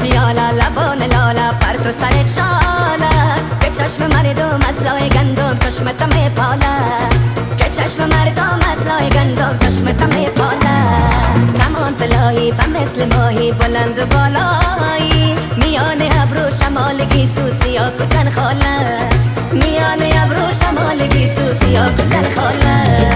پیالا لبان لالا پر تو سر چالا که چشم مردم از لای گندم چشمت میپالا که چشم مردم از لای گندم چشمت میپالا کمان پلایی و مثل ماهی بلند و بالایی میان ابرو شمال گیسو سیاه کچن خاله میان ابرو شمال گیسو سیاه کچن خاله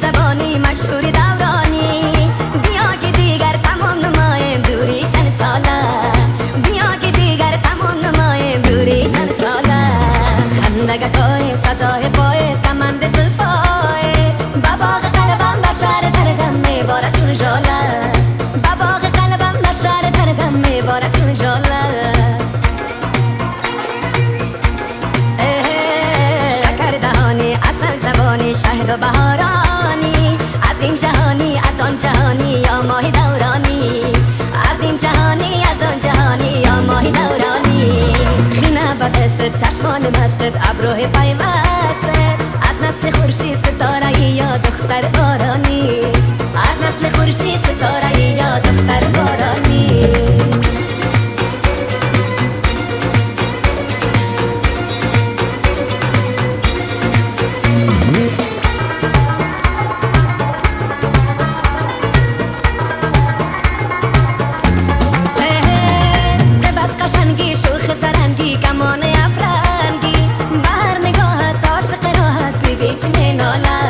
زبانی مشهوری دورانی بیا که دیگر تمام نمایم دوری چند ساله بیا که دیگر تمام نمایم دوری چند ساله خندگتای صدای پای کمند زلفای بباغ قلبم بر شهر دردم میبارد چون جاله بباغ قلبم بر شهر دردم میبارد چون جاله شکر دهانی اصل زبانی شهد و بهارانی از این جهانی از آن جهانی یا ماهی دورانی از این جهانی از آن جهانی یا ماهی دورانی خینه به دستت چشمان مستت ابروه پیوستت از نسل خورشید ستاره یا دختر بارانی از نسل خورشید ستاره یا دختر بارانی کمان افرنگی بر نگاهت عاشق راحت ببین چه ناله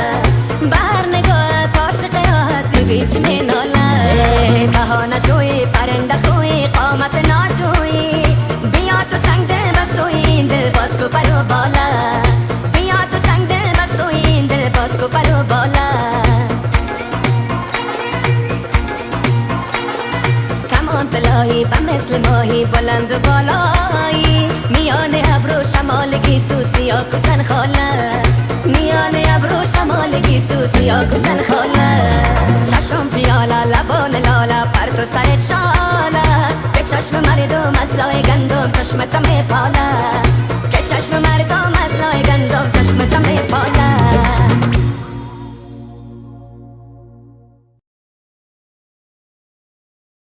بر نگاهت عاشق راحت ببین چه ناله بهانه جوی پرنده خوی قامت ناجوی بیا تو سنگ دل بسوی این دل باز کو پرو بالا بیا تو سنگ دل بسوی این دل باز کو پرو بالا کمان پلایی و مثل ماهی بلند و بالایی میان ابرو شمال گیسو سیاه کچن خاله میان ابرو شمال گیسو سیاه کچن خاله چشم پیالا لبان لالا پر تو سر چالا که چشم مردم از لای گندم چشمت میپالا که چشم مردم از لای گندم چشمت میپالا